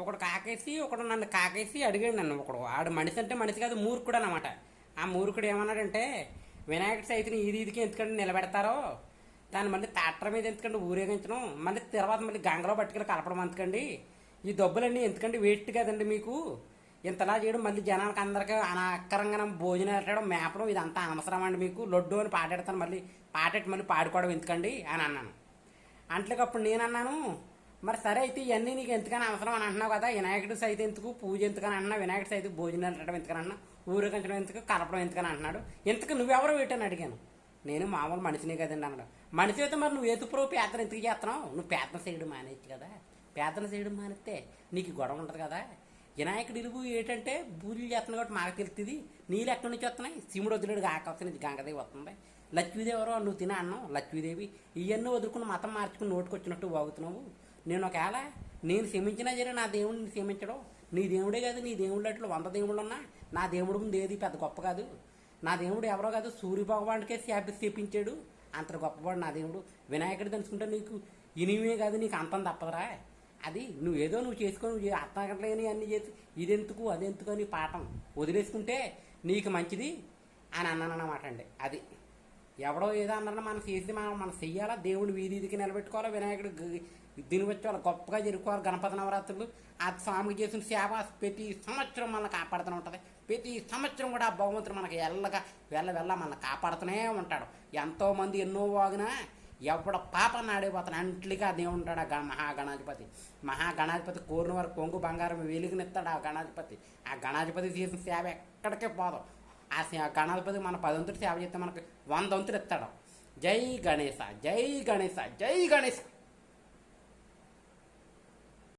ఒకడు కాకేసి ఒకడు నన్ను కాకేసి అడిగాడు నన్ను. ఒకడు ఆడు మనిషి అంటే మనిషి కాదు, మూర్ఖుడు అనమాట. ఆ మూర్ఖుడు ఏమన్నాడంటే, వినాయకుడి సైతిని ఈదికి ఎందుకంటే నిలబెడతారో దాన్ని మళ్ళీ ట్రాక్టర్ మీద ఎందుకంటే ఊరేగించడం, మళ్ళీ తర్వాత మళ్ళీ గంగలో పట్టుకెళ్ళి కలపడం ఎందుకండి, ఈ డబ్బులన్నీ ఎందుకంటే వేస్ట్ కదండి మీకు, ఇంతలా చేయడం, మళ్ళీ జనాలకు అందరికీ అనక్కరంగా భోజనం పెట్టడం మేపడం ఇదంతా అనవసరం అండి మీకు, లొడ్డు అని పాటెడతాను, మళ్ళీ పాటెట్టి మళ్ళీ పాడుకోవడం ఎందుకండి అని అన్నాను. అంట్లకప్పుడు నేను అన్నాను, మరి సరే అయితే ఇవన్నీ నీకు ఎందుకని అవసరం అని అంటున్నావు కదా, వినాయకుడి సైతం ఎందుకు, పూజ ఎందుకని అంటున్నా, వినాయకుడి సైతం భోజనాలు పెట్టడం ఎందుకని అన్నా, ఊరేగించడం ఎందుకు, కలపడం ఎందుకని అంటున్నాడు, ఇంతకు నువ్వెవరో పెట్టని అడిగాను. నేను మామూలు మనిషినే కదండి అన్నాడు. మనిషి అయితే మరి నువ్వు ఏతుప్రో పేదన ఎందుకు చేస్తున్నావు, నువ్వు పేదన చేయడం మానేయచ్చు కదా, పేదన చేయడం మానేస్తే నీకు గొడవ ఉంటుంది కదా. వినాయకుడి ఇరుగు ఏంటంటే పూజలు చేస్తున్నావు కాబట్టి మాకు తెలుస్తుంది, నీళ్ళు ఎక్కడి నుంచి వస్తున్నాయి, శివుడు వదిలేడు కాకపోతే నుంచి గంగదేవి వస్తుంది, లక్ష్మీదేవి ఎవరో నువ్వు తినే అన్నం లక్ష్మీదేవి, ఇవన్నీ వదులుకుని మతం మార్చుకుని నోటుకు వచ్చినట్టు బాగుతున్నావు. నేను ఒకవేళ నేను క్షమించినా సరే నా దేవుడిని క్షమించడం, నీ దేవుడే కాదు, నీ దేవుళ్ళ అట్లు 100 దేవుళ్ళు ఉన్నా నా దేవుడి ముందు ఏది పెద్ద గొప్ప కాదు. నా దేవుడు ఎవరో కాదు, సూర్య భగవానుడికే చేపించాడు, అంత గొప్పవాడు నా దేవుడు. వినాయకుడు తెలుసుకుంటే నీకు ఇనిమే కాదు, నీకు అంతం తప్పదురా. అది నువ్వేదో నువ్వు చేసుకొని నువ్వు అర్థగట్లేని అన్నీ చేసి ఇదెందుకు అదెందుకు అని పాఠం వదిలేసుకుంటే నీకు మంచిది అని అన్నాను అన్నమాట అండి. అది ఎవడో ఏదో అన్నా మనం చేసి మనం చెయ్యాలా, దేవుడు వీధికి నిలబెట్టుకోవాలా, వినాయకుడు దీని వచ్చి వాళ్ళు గొప్పగా జరుపుకోవాలి. గణపతి నవరాత్రులు ఆ స్వామికి చేసిన సేవ ప్రతి సంవత్సరం మనల్ని కాపాడుతూనే ఉంటుంది. ప్రతి సంవత్సరం కూడా ఆ భగవంతుడు మనకి వెళ్ళ మనల్ని కాపాడుతూనే ఉంటాడు. ఎంతోమంది ఎన్నో వాగినా ఎవడ పాపని ఆడైపోతాను అంట్లిగా దేవుడు ఉంటాడు ఆ మహాగణాధిపతి కోరిన వారు కొంగు బంగారం వెలుగునిస్తాడు ఆ గణాధిపతి. ఆ గణాధిపతి చేసిన సేవ ఎక్కడికే పోదు. ఆ గణాధిపతి మన 10 వంతులు సేవ చేస్తే మనకు 100 వంతులు ఇస్తాడు. జై గణేశ, జై గణేశ, జై గణేశ.